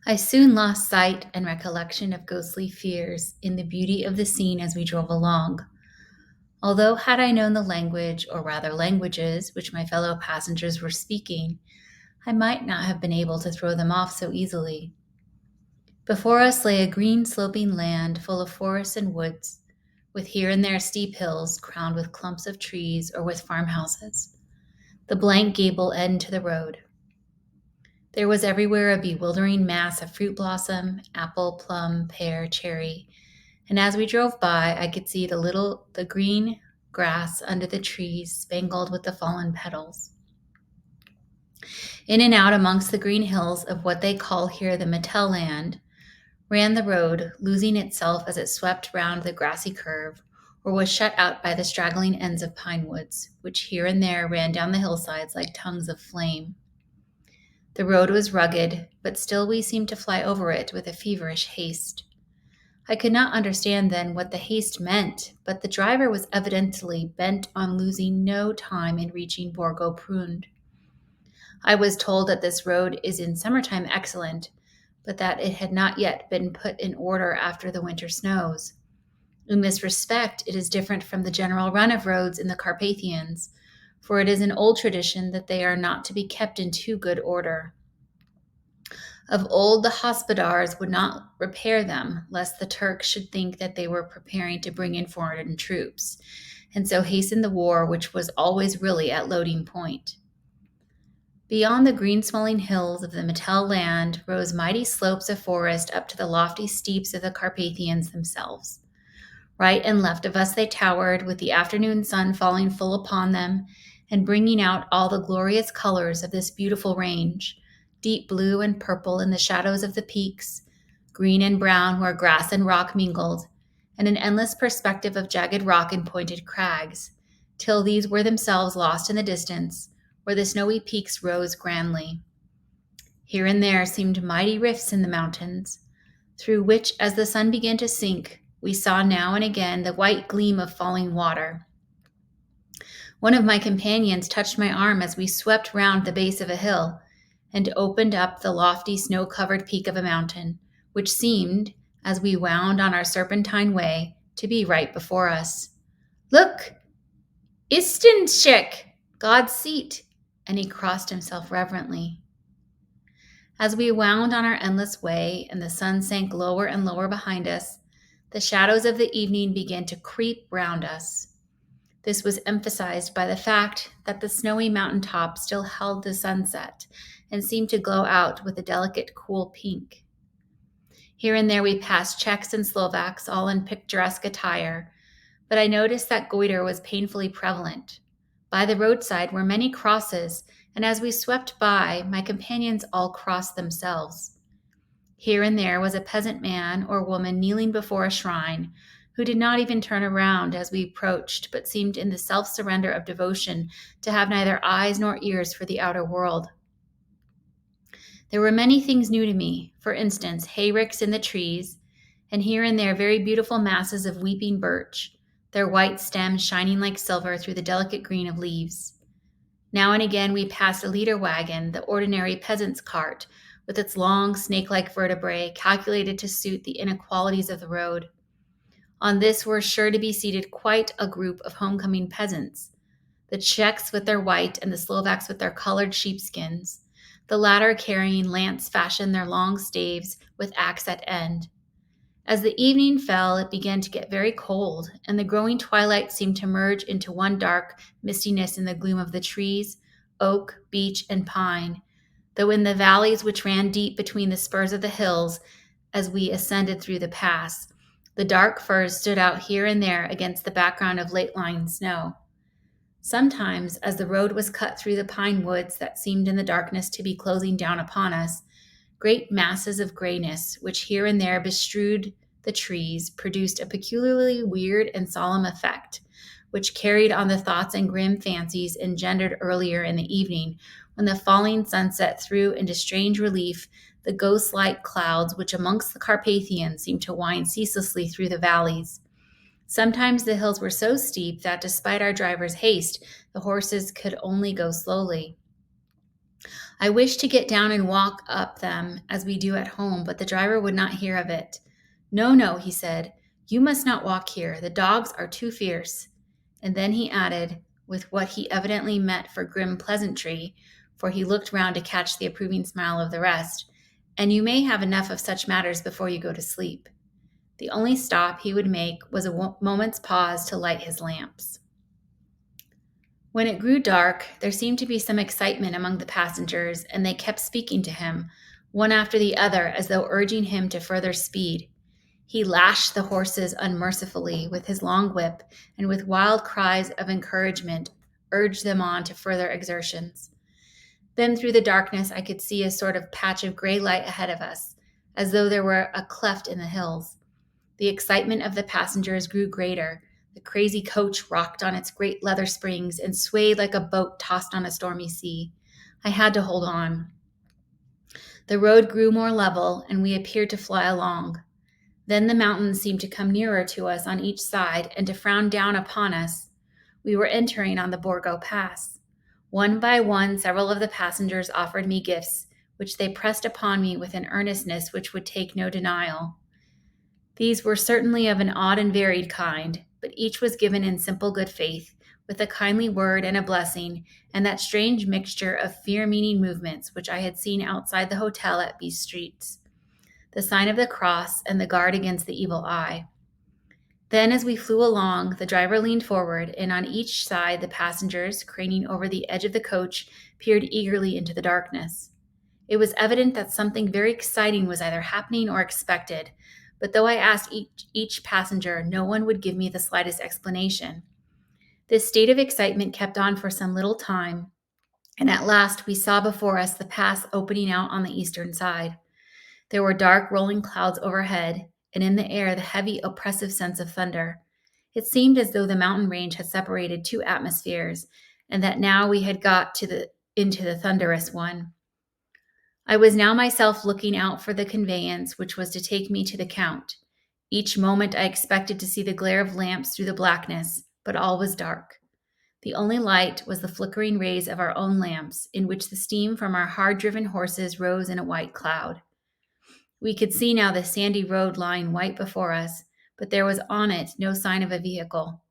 I soon lost sight and recollection of ghostly fears in the beauty of the scene as we drove along. Although, had I known the language, or rather languages, which my fellow passengers were speaking, I might not have been able to throw them off so easily. Before us lay a green sloping land full of forests and woods, with here and there steep hills crowned with clumps of trees or with farmhouses, the blank gable end to the road. There was everywhere a bewildering mass of fruit blossom, apple, plum, pear, cherry, and as we drove by, I could see the green grass under the trees spangled with the fallen petals. In and out amongst the green hills of what they call here the Mattel land ran the road, losing itself as it swept round the grassy curve, or was shut out by the straggling ends of pine woods, which here and there ran down the hillsides like tongues of flame. The road was rugged, but still we seemed to fly over it with a feverish haste. I could not understand then what the haste meant, but the driver was evidently bent on losing no time in reaching Borgo Prund. I was told that this road is in summertime excellent, but that it had not yet been put in order after the winter snows. In this respect, it is different from the general run of roads in the Carpathians, for it is an old tradition that they are not to be kept in too good order. Of old, the hospodars would not repair them, lest the Turks should think that they were preparing to bring in foreign troops, and so hasten the war which was always really at loading point. Beyond the green-swelling hills of the Mattel land rose mighty slopes of forest up to the lofty steeps of the Carpathians themselves. Right and left of us they towered, with the afternoon sun falling full upon them and bringing out all the glorious colors of this beautiful range, deep blue and purple in the shadows of the peaks, green and brown where grass and rock mingled, and an endless perspective of jagged rock and pointed crags, till these were themselves lost in the distance, where the snowy peaks rose grandly. Here and there seemed mighty rifts in the mountains, through which, as the sun began to sink, we saw now and again the white gleam of falling water. One of my companions touched my arm as we swept round the base of a hill and opened up the lofty snow-covered peak of a mountain, which seemed, as we wound on our serpentine way, to be right before us. "Look! Istenschek! God's seat!" And he crossed himself reverently. As we wound on our endless way and the sun sank lower and lower behind us, the shadows of the evening began to creep round us. This was emphasized by the fact that the snowy mountain top still held the sunset and seemed to glow out with a delicate, cool pink. Here and there we passed Czechs and Slovaks, all in picturesque attire, but I noticed that goiter was painfully prevalent. By the roadside were many crosses, and as we swept by, my companions all crossed themselves. Here and there was a peasant man or woman kneeling before a shrine, who did not even turn around as we approached, but seemed in the self-surrender of devotion to have neither eyes nor ears for the outer world. There were many things new to me, for instance, hayricks in the trees, and here and there very beautiful masses of weeping birch, their white stems shining like silver through the delicate green of leaves. Now and again we passed a leader wagon, the ordinary peasant's cart, with its long snake-like vertebrae calculated to suit the inequalities of the road. On this were sure to be seated quite a group of homecoming peasants, the Czechs with their white and the Slovaks with their colored sheepskins, the latter carrying lance-fashion their long staves with axe at end. As the evening fell, it began to get very cold, and the growing twilight seemed to merge into one dark mistiness in the gloom of the trees, oak, beech, and pine, though in the valleys which ran deep between the spurs of the hills as we ascended through the pass, the dark firs stood out here and there against the background of late-lying snow. Sometimes, as the road was cut through the pine woods that seemed in the darkness to be closing down upon us, great masses of grayness, which here and there bestrewed the trees, produced a peculiarly weird and solemn effect, which carried on the thoughts and grim fancies engendered earlier in the evening, when the falling sunset threw into strange relief the ghost-like clouds which amongst the Carpathians seemed to wind ceaselessly through the valleys. Sometimes the hills were so steep that, despite our driver's haste, the horses could only go slowly. I wished to get down and walk up them as we do at home, but the driver would not hear of it. No, no, he said, you must not walk here. The dogs are too fierce. And then he added, with what he evidently meant for grim pleasantry, for he looked round to catch the approving smile of the rest, and you may have enough of such matters before you go to sleep. The only stop he would make was a moment's pause to light his lamps. When it grew dark, there seemed to be some excitement among the passengers, and they kept speaking to him, one after the other, as though urging him to further speed. He lashed the horses unmercifully with his long whip, and with wild cries of encouragement, urged them on to further exertions. Then through the darkness I could see a sort of patch of gray light ahead of us, as though there were a cleft in the hills. The excitement of the passengers grew greater. The crazy coach rocked on its great leather springs and swayed like a boat tossed on a stormy sea. I had to hold on. The road grew more level, and we appeared to fly along. Then the mountains seemed to come nearer to us on each side and to frown down upon us. We were entering on the Borgo Pass. One by one, several of the passengers offered me gifts, which they pressed upon me with an earnestness which would take no denial. These were certainly of an odd and varied kind, but each was given in simple good faith, with a kindly word and a blessing, and that strange mixture of fear-meaning movements which I had seen outside the hotel at B Street's, the sign of the cross and the guard against the evil eye. Then, as we flew along, the driver leaned forward, and on each side the passengers, craning over the edge of the coach, peered eagerly into the darkness. It was evident that something very exciting was either happening or expected, but though I asked each passenger, no one would give me the slightest explanation. This state of excitement kept on for some little time, and at last we saw before us the pass opening out on the eastern side. There were dark rolling clouds overhead, and in the air the heavy oppressive sense of thunder. It seemed as though the mountain range had separated two atmospheres, and that now we had got into the thunderous one. I was now myself looking out for the conveyance which was to take me to the Count. Each moment I expected to see the glare of lamps through the blackness, but all was dark. The only light was the flickering rays of our own lamps, in which the steam from our hard-driven horses rose in a white cloud. We could see now the sandy road lying white before us, but there was on it no sign of a vehicle.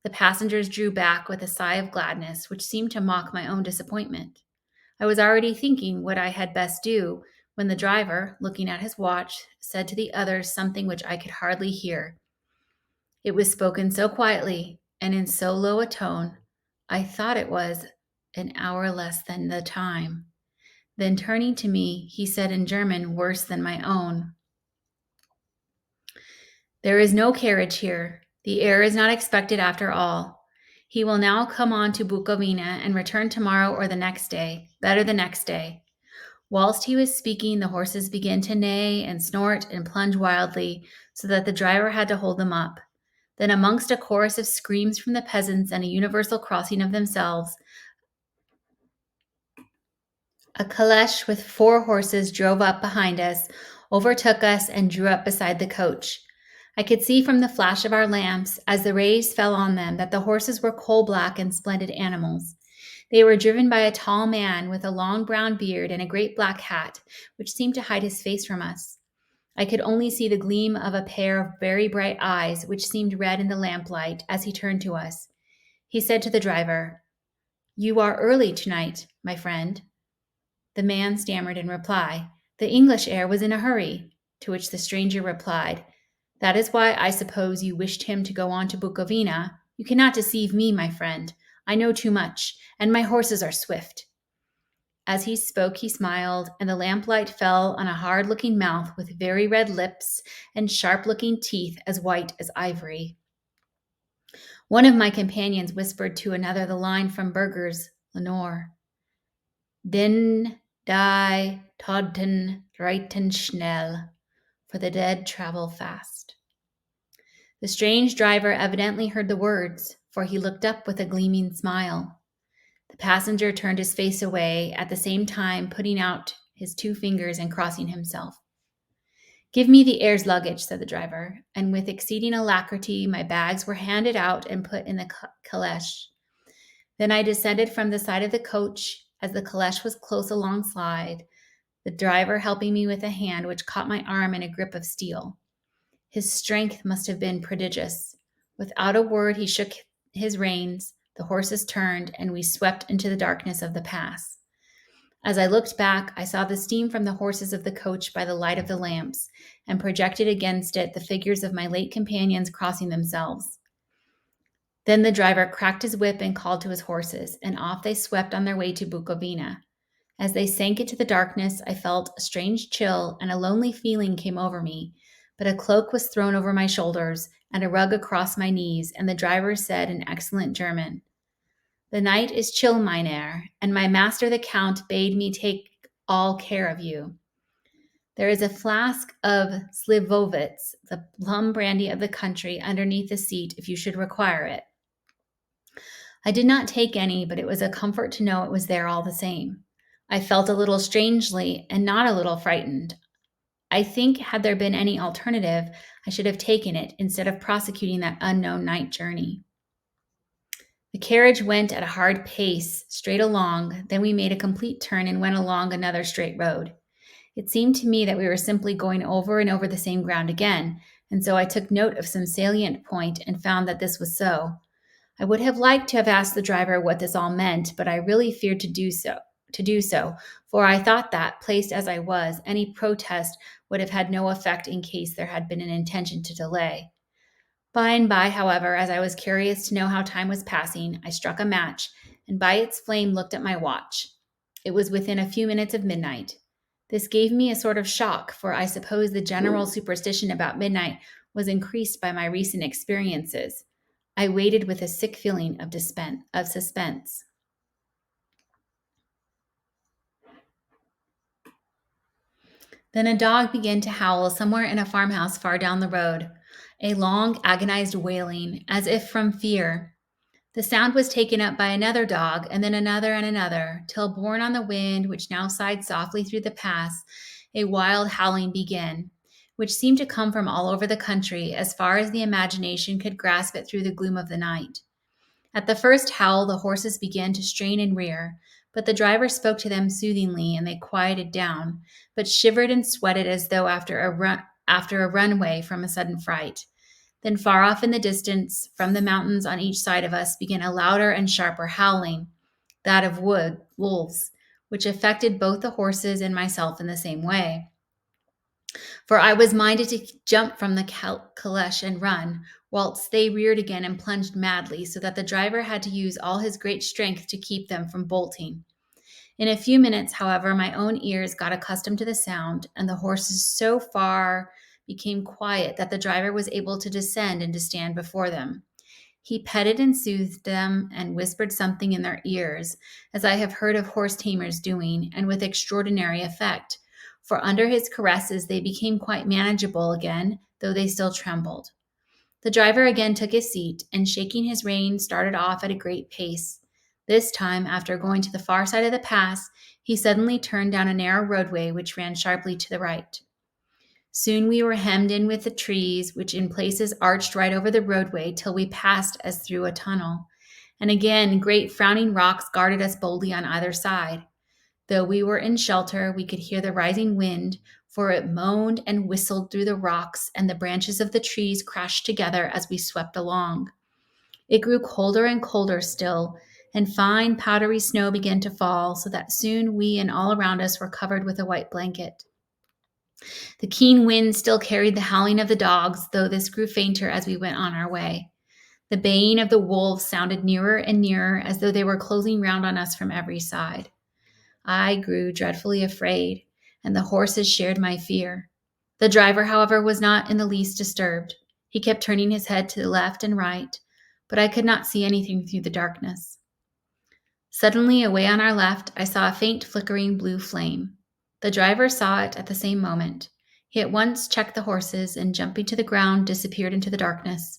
The passengers drew back with a sigh of gladness, which seemed to mock my own disappointment. I was already thinking what I had best do, when the driver, looking at his watch, said to the others something which I could hardly hear. It was spoken so quietly and in so low a tone, I thought it was an hour less than the time. Then turning to me, he said in German worse than my own, "There is no carriage here. The heir is not expected after all. He will now come on to Bukovina and return tomorrow or the next day, better the next day." Whilst he was speaking, the horses began to neigh and snort and plunge wildly, so that the driver had to hold them up. Then, amongst a chorus of screams from the peasants and a universal crossing of themselves, a caleche with 4 horses drove up behind us, overtook us, and drew up beside the coach. I could see from the flash of our lamps, as the rays fell on them, that the horses were coal-black and splendid animals. They were driven by a tall man with a long brown beard and a great black hat, which seemed to hide his face from us. I could only see the gleam of a pair of very bright eyes, which seemed red in the lamplight, as he turned to us. He said to the driver, "You are early tonight, my friend." The man stammered in reply, "The English heir was in a hurry," to which the stranger replied, "That is why I suppose you wished him to go on to Bukovina. You cannot deceive me, my friend. I know too much, and my horses are swift." As he spoke, he smiled, and the lamplight fell on a hard-looking mouth with very red lips and sharp-looking teeth as white as ivory. One of my companions whispered to another the line from Burger's Lenore, "Den die Toten reiten schnell," for the dead travel fast. The strange driver evidently heard the words, for he looked up with a gleaming smile. The passenger turned his face away, at the same time putting out his 2 fingers and crossing himself. "Give me the heir's luggage," said the driver, and with exceeding alacrity my bags were handed out and put in the caleche. Then I descended from the side of the coach, as the caleche was close alongside, the driver helping me with a hand which caught my arm in a grip of steel. His strength must have been prodigious. Without a word, he shook his reins, the horses turned, and we swept into the darkness of the pass. As I looked back, I saw the steam from the horses of the coach by the light of the lamps, and projected against it the figures of my late companions crossing themselves. Then the driver cracked his whip and called to his horses, and off they swept on their way to Bukovina. As they sank into the darkness, I felt a strange chill, and a lonely feeling came over me. But a cloak was thrown over my shoulders, and a rug across my knees, and the driver said in excellent German, "The night is chill, mynheer, and my master the count bade me take all care of you. There is a flask of Slivovitz, the plum brandy of the country, underneath the seat if you should require it." I did not take any, but it was a comfort to know it was there all the same. I felt a little strangely and not a little frightened. I think, had there been any alternative, I should have taken it instead of prosecuting that unknown night journey. The carriage went at a hard pace straight along, then we made a complete turn and went along another straight road. It seemed to me that we were simply going over and over the same ground again, and so I took note of some salient point and found that this was so. I would have liked to have asked the driver what this all meant, but I really feared to do so, for I thought that, placed as I was, any protest would have had no effect in case there had been an intention to delay. By and by, however, as I was curious to know how time was passing, I struck a match, and by its flame looked at my watch. It was within a few minutes of midnight. This gave me a sort of shock, for I suppose the general superstition about midnight was increased by my recent experiences. I waited with a sick feeling of suspense. Then a dog began to howl somewhere in a farmhouse far down the road, a long, agonized wailing, as if from fear. The sound was taken up by another dog, and then another and another, till, borne on the wind, which now sighed softly through the pass, a wild howling began, which seemed to come from all over the country, as far as the imagination could grasp it through the gloom of the night. At the first howl, the horses began to strain and rear, but the driver spoke to them soothingly, and they quieted down, but shivered and sweated as though after a runway from a sudden fright. Then far off in the distance, from the mountains on each side of us, began a louder and sharper howling, that of wolves, which affected both the horses and myself in the same way. For I was minded to jump from the caleche and run, whilst they reared again and plunged madly, so that the driver had to use all his great strength to keep them from bolting. In a few minutes, however, my own ears got accustomed to the sound, and the horses so far became quiet that the driver was able to descend and to stand before them. He petted and soothed them and whispered something in their ears, as I have heard of horse tamers doing, and with extraordinary effect, for under his caresses they became quite manageable again, though they still trembled. The driver again took his seat, and shaking his rein, started off at a great pace. This time, after going to the far side of the pass, he suddenly turned down a narrow roadway which ran sharply to the right. Soon we were hemmed in with the trees, which in places arched right over the roadway till we passed as through a tunnel. And again, great frowning rocks guarded us boldly on either side. Though we were in shelter, we could hear the rising wind, for it moaned and whistled through the rocks, and the branches of the trees crashed together as we swept along. It grew colder and colder still, and fine powdery snow began to fall, so that soon we and all around us were covered with a white blanket. The keen wind still carried the howling of the dogs, though this grew fainter as we went on our way. The baying of the wolves sounded nearer and nearer, as though they were closing round on us from every side. I grew dreadfully afraid, and the horses shared my fear. The driver, however, was not in the least disturbed. He kept turning his head to the left and right, but I could not see anything through the darkness. Suddenly, away on our left, I saw a faint flickering blue flame. The driver saw it at the same moment. He at once checked the horses, and jumping to the ground, disappeared into the darkness.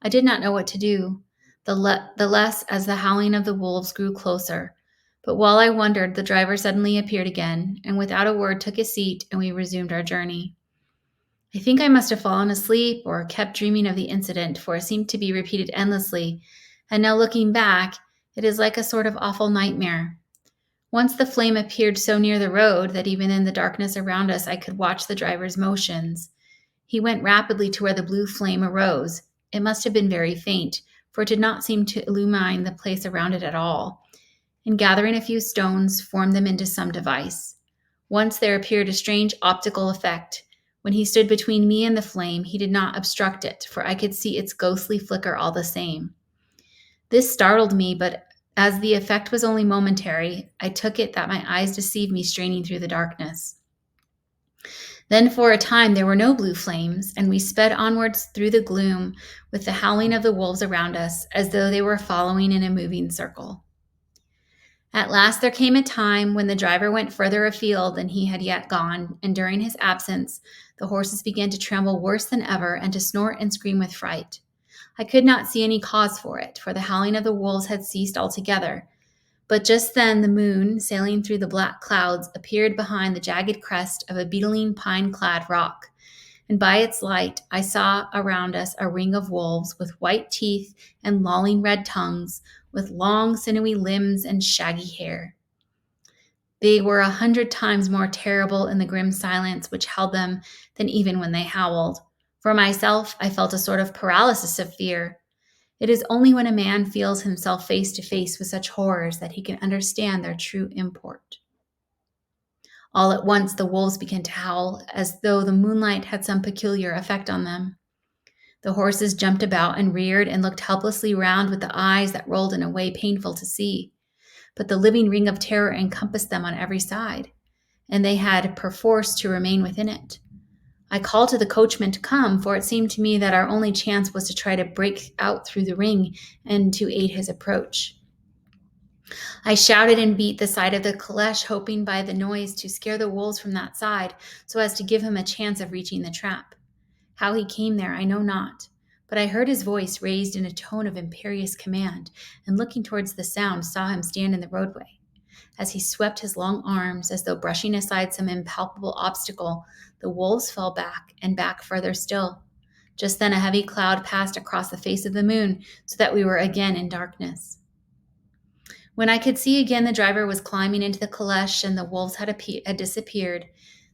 I did not know what to do, the less as the howling of the wolves grew closer. But while I wondered, the driver suddenly appeared again, and without a word took his seat, and we resumed our journey. I think I must have fallen asleep or kept dreaming of the incident, for it seemed to be repeated endlessly, and now looking back, it is like a sort of awful nightmare. Once the flame appeared so near the road that even in the darkness around us I could watch the driver's motions. He went rapidly to where the blue flame arose. It must have been very faint, for it did not seem to illumine the place around it at all, and gathering a few stones, formed them into some device. Once there appeared a strange optical effect. When he stood between me and the flame, he did not obstruct it, for I could see its ghostly flicker all the same. This startled me, but as the effect was only momentary, I took it that my eyes deceived me straining through the darkness. Then for a time there were no blue flames, and we sped onwards through the gloom with the howling of the wolves around us, as though they were following in a moving circle. At last there came a time when the driver went further afield than he had yet gone, and during his absence the horses began to tremble worse than ever and to snort and scream with fright. I could not see any cause for it, for the howling of the wolves had ceased altogether. But just then the moon, sailing through the black clouds, appeared behind the jagged crest of a beetling pine-clad rock, and by its light I saw around us a ring of wolves with white teeth and lolling red tongues, with long sinewy limbs and shaggy hair. They were 100 times more terrible in the grim silence which held them than even when they howled. For myself, I felt a sort of paralysis of fear. It is only when a man feels himself face to face with such horrors that he can understand their true import. All at once the wolves began to howl, as though the moonlight had some peculiar effect on them. The horses jumped about and reared and looked helplessly round with the eyes that rolled in a way painful to see. But the living ring of terror encompassed them on every side, and they had perforce to remain within it. I called to the coachman to come, for it seemed to me that our only chance was to try to break out through the ring and to aid his approach. I shouted and beat the side of the caleche, hoping by the noise to scare the wolves from that side, so as to give him a chance of reaching the trap. How he came there, I know not, but I heard his voice raised in a tone of imperious command, and looking towards the sound, saw him stand in the roadway. As he swept his long arms, as though brushing aside some impalpable obstacle, the wolves fell back and back further still. Just then a heavy cloud passed across the face of the moon, so that we were again in darkness. When I could see again, the driver was climbing into the caleche and the wolves had disappeared.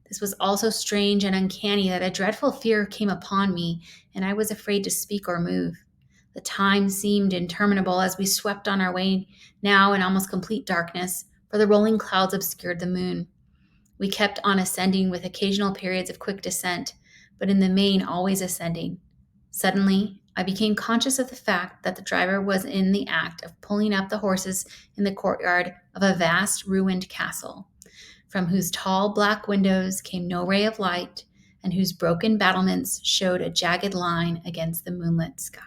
This was all so strange and uncanny that a dreadful fear came upon me, and I was afraid to speak or move. The time seemed interminable as we swept on our way, now in almost complete darkness, for the rolling clouds obscured the moon. We kept on ascending with occasional periods of quick descent, but in the main always ascending. Suddenly, I became conscious of the fact that the driver was in the act of pulling up the horses in the courtyard of a vast ruined castle, from whose tall black windows came no ray of light, and whose broken battlements showed a jagged line against the moonlit sky.